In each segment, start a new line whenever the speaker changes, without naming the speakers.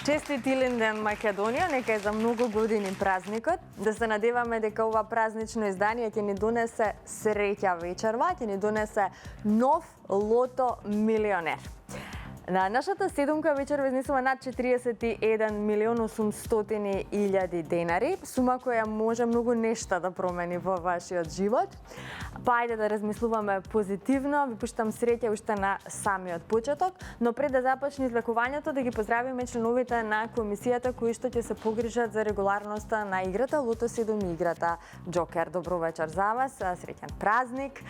Честит Илинден Македонија, нека е за многу години празникот. Да се надеваме дека ова празнично издание ќе ни донесе среќа вечерва, ќе ни донесе нов лото милионер. На нашата седумка вечерва изнесува над 41 милион 800 илјади денари, сума која може многу нешта да промени во вашиот живот. Па ајде да размислуваме позитивно, ви пуштам среќа уште на самиот почеток, но пред да започне излекувањето да ги поздравиме членовите на комисијата кои што ќе се погрижат за регуларноста на играта Лото 7 и играта Џокер. Добро вечер за вас, среќен празник.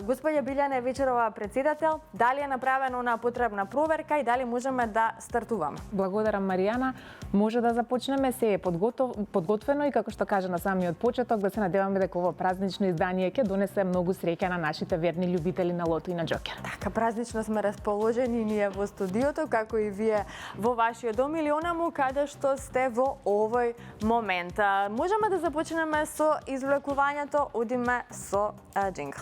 Господја Билјана е вечерова председател, дали е направена она потребна проверка и дали можеме да стартуваме?
Благодарам, Маријана. Може да започнеме, се е подготвено и како што кажа на самиот почеток, да се надеваме дека ова празнично издание ќе донесе многу среќа на нашите верни љубители на Лото и на Џокер.
Така, празнично сме расположени ние во студиото, како и вие во вашиот дом или онаму каде што сте во овој момент. Можеме да започнеме со извлекувањето, одиме со џингл.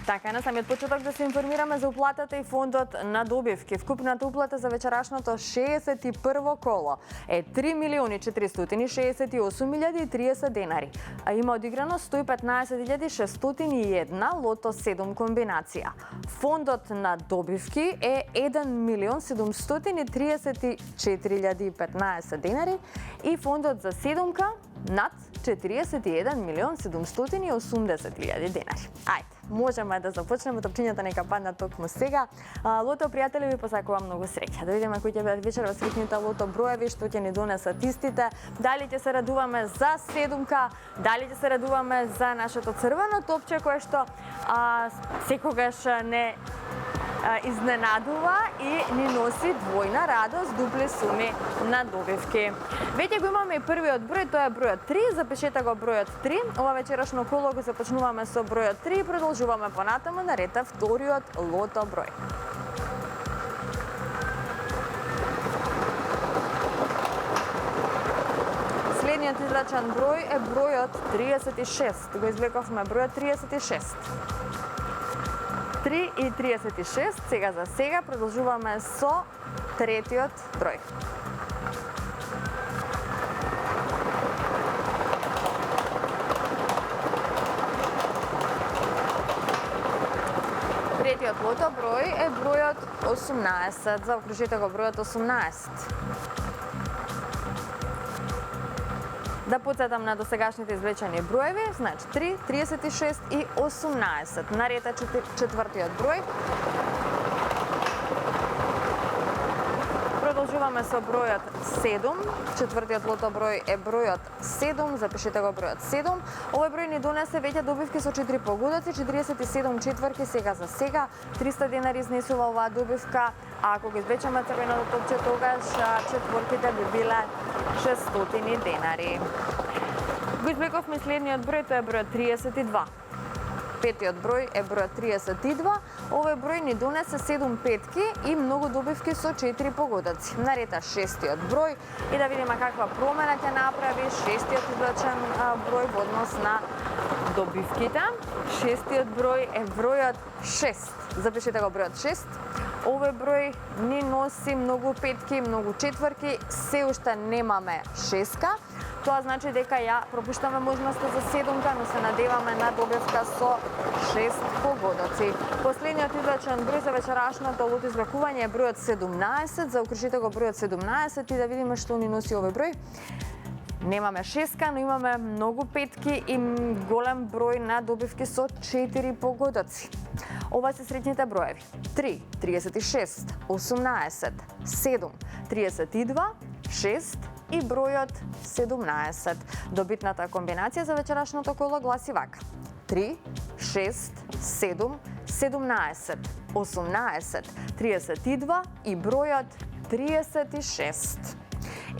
Така, на самиот почеток да се информираме за уплатата и фондот на добивки. Вкупната уплата за вечерашното 61-во коло е 3 милиони 468 илјади и 30 денари. А има одиграно 115.601 Лото 7 комбинација. Фондот на добивки е 1 милион 734.015 денари и фондот за седумка над 41 милион 780.000 денари. Ајде, можеме да започнеме, топчињата нека паднат токму сега. Лото пријатели ви посакувам многу среќа. Да видиме кои ќе бидат вечерва среќните лото броеви, што ќе ни донесат истите. Дали ќе се радуваме за седумка, дали ќе се радуваме за нашето црвено топче кое што секогаш не изненадува и ни носи двојна радост, дупли суми на добивки. Веќе го имаме и првиот број, тоа е бројот 3, запишете го бројот 3. Ова вечерашно коло го започнуваме со бројот 3 и продолжуваме понатаму на ред вториот лото број. Следниот израчен број е бројот 36. Го извлековме бројот 36. 3 и 36, сега за сега продолжуваме со третиот број. Третиот лото број е бројот 18, заокружите го бројот 18. Да подсетам на досегашните извлечени броеви, значи 3, 36 и 18. Наред е четвртиот број. Продолжуваме со бројот 7. Четвртиот лото број е бројот 7, запишете го бројот 7. Овој број ни донесе веќе добивки со 4 погодоци, 47 четврки сега за сега. 300 денари изнесува оваа добивка, а ако го извлечеме црвеното топче, тогаш четворките би биле 600 денари. Го извлековме следниот број, тоа е бројот 32. Петиот број е бројот 32. Овој број ни донесе 7 петки и многу добивки со 4 погодоци. Наред е шестиот број и да видиме каква промена ќе направи шестиот извлечен број во однос на добивките. Шестиот број е бројот 6. Запишете го бројот 6. Овој број ни носи многу петки, многу четврки, се уште немаме шеска. Тоа значи дека ја пропуштаме можноста за седумка, но се надеваме на добивка со 6 погодоци. Последниот извлечен број за вечерашното лото извлекување е бројот 17, заокружите го бројот 17 и да видиме што ни носи овој број. Немаме шеска, но имаме многу петки и голем број на добивки со 4 погодоци. Ова се среќните броеви. 3, 36, 18, 7, 32, 6 и бројот 17. Добитната комбинација за вечерашното коло гласи вака. 3, 6, 7, 17, 18, 32 и бројот 36.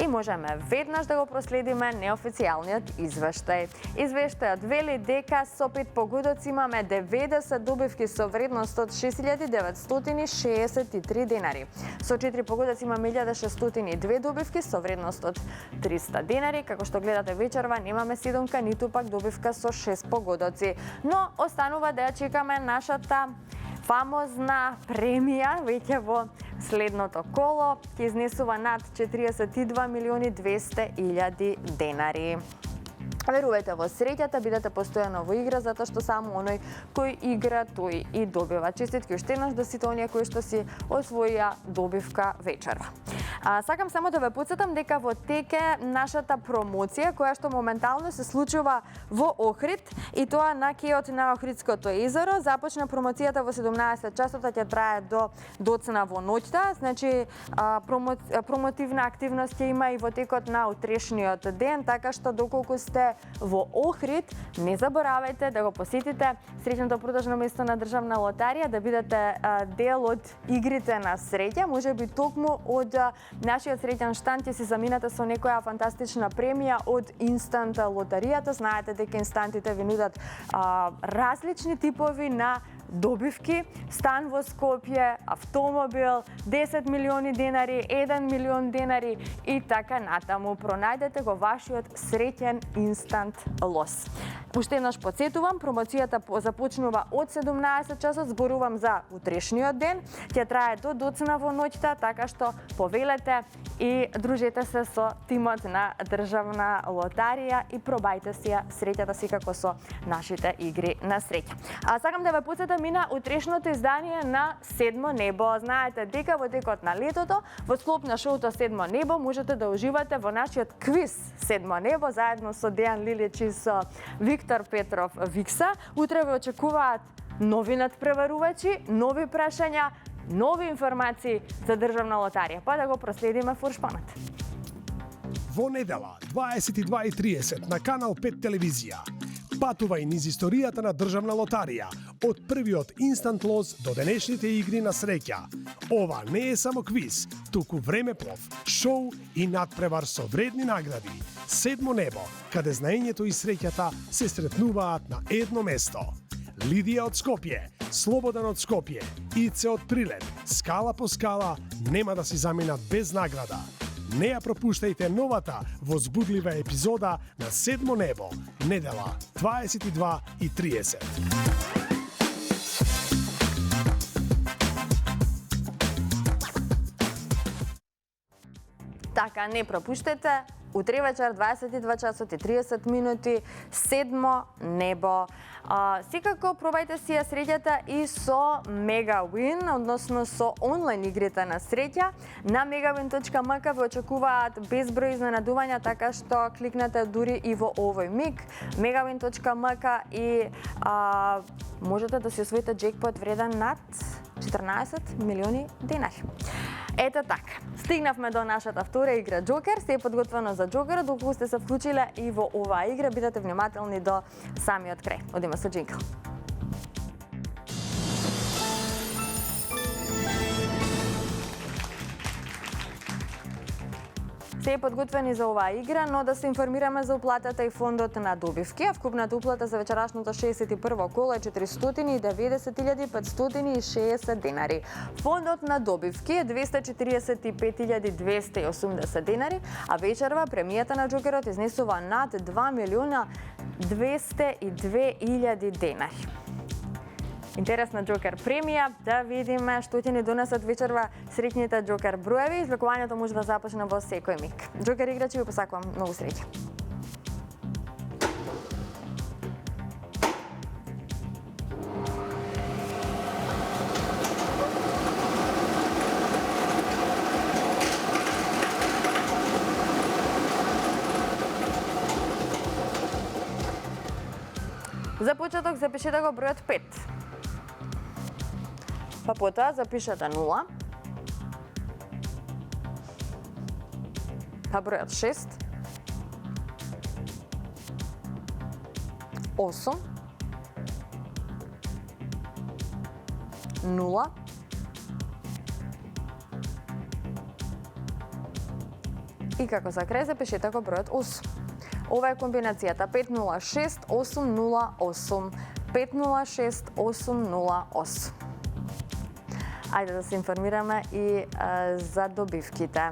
и можеме веднаш да го проследиме неофицијалниот извештај. Извештајот вели дека со 5 погодоци имаме 90 добивки со вредност од 6.963 денари. Со 4 погодоци имаме 1.602 добивки со вредност од 300 денари. Како што гледате вечерва, немаме седумка, ниту пак добивка со 6 погодоци. Но останува да ја чекаме нашата фамозна премија веќе во следното коло, ќе изнесува над 42.200.000 денари. Верувајте во среќата, бидете постојано во игра, затоа што само оној кој игра, тој и добива. Честитки уште еднаш до сите оние кои што си освоија добивка вечерва. Сакам само да ве потсетам дека во теке нашата промоција, која што моментално се случува во Охрид, и тоа на кеот на Охридското езеро. Започна промоцијата во 17 часот, ќе трае до доцна во ноќта. Значи, промотивна активност ќе има и во текот на утрешниот ден, така што доколку сте во Охрид, не заборавајте да го посетите среќното продажно место на Државна лотарија, да бидете дел од игрите на среќа. Можеби токму од нашиот среќен штанд ќе се заминете со некоја фантастична премија од Инстант лотаријата. Знаете дека инстантите ви нудат различни типови на добивки, стан во Скопје, автомобил, 10 милиони денари, 1 милион денари и така натаму. Пронајдете го вашиот среќен инстант лос. Уште еднаш подсетувам, промоцијата започнува од 17 часот, зборувам за утрешниот ден, ќе трае до доцна во ноќта, така што повелете и дружете се со тимот на Државна лотарија и пробајте си среќата си како со нашите игри на среќа. Сакам да ве потсетам и на утрешното издание на Седмо небо. Знаете дека во текот на летото, во склоп на шоуто Седмо небо, можете да уживате во нашиот квиз Седмо небо, заедно со Дејан Лилич и со Виктор Петров Викса. Утре ве очекуваат нови надпреварувачи, нови прашања, нови информации за Државна лотарија. Па да го проследиме фуршпанот.
Во недела, 22:30 на Канал 5 телевизија. Патувај низ историјата на Државна лотарија, од првиот инстант лоз до денешните игри на среќа. Ова не е само квиз, туку времеплов, шоу и надпревар со вредни награди. Седмо небо, каде знаењето и среќата се сретнуваат на едно место. Лидија од Скопје, Слободан од Скопје, Ице од Прилеп, скала по скала, нема да си заминат без награда. Не ја пропуштајте новата возбудлива епизода на Седмо небо, недела, 22:30.
Така, не пропуштете. Утре вечер, 22 часот и 30 минути, Седмо небо. Секако пробајте си ја среќата и со Megawin, односно со онлайн игрите на среќа. На megawin.mk ве очекуваат безброј изненадувања, така што кликнете дури и во овој миг. megawin.mk и можете да си освоите джекпот вреден над 14 милиони денари. Ето така, стигнавме до нашата втора игра Джокер. Се е подготвено за Джокерот, доколку сте се вклучиле и во оваа игра, бидете внимателни до самиот крај. Одиме со джинкл. Се е подготвени за оваа игра, но да се информираме за уплатата и фондот на добивки. А вкупната уплата за вечерашното 61-во коло е 490.560 денари. Фондот на добивки е 245.280 денари, а вечерва премијата на Джокерот изнесува над 2.202.000 денари. Интересна Джокер премија, да видиме што ќе ни донесат вечерва среќните Джокер броеви. Извлекувањето може да започне во секој миг. Джокер играчи, ви посакувам многу среќа. За почеток запишете го бројот 5. Па потоа запишете 0. Па бројот 6. 8. 0. 9. И како за крај запишете го бројот 8. Ова е комбинацијата 506-808. 506-808. Ајде да се информираме и за добивките.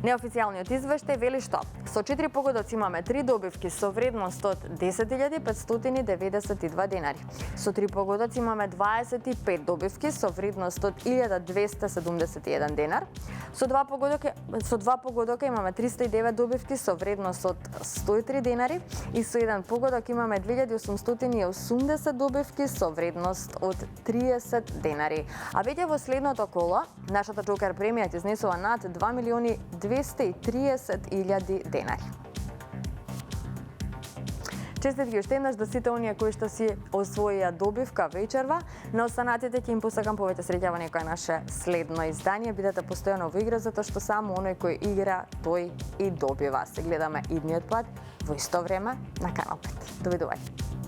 Неофицијалниот извештај вели што со 4 погодоци имаме 3 добивки со вредност од 10.592 денари. Со 3 погодоци имаме 25 добивки со вредност од 1.271 денар. Со 2 погодока имаме 309 добивки со вредност од 103 денари и со 1 погодок имаме 2880 добивки со вредност од 30 денари. А веќе во следното коло нашата Джокер премија ќе изнесува над 2.230.000 денари. Честитки уште еднаш до сите оние кои што си освоија добивка вечерва. На останатите ќе им посакам повеќе среќа во некој наше следно издание. Бидете постојано во игра, затоа што само оној кој игра, тој и добива. Се гледаме идниот пат во исто време на Канал 5. Довидување.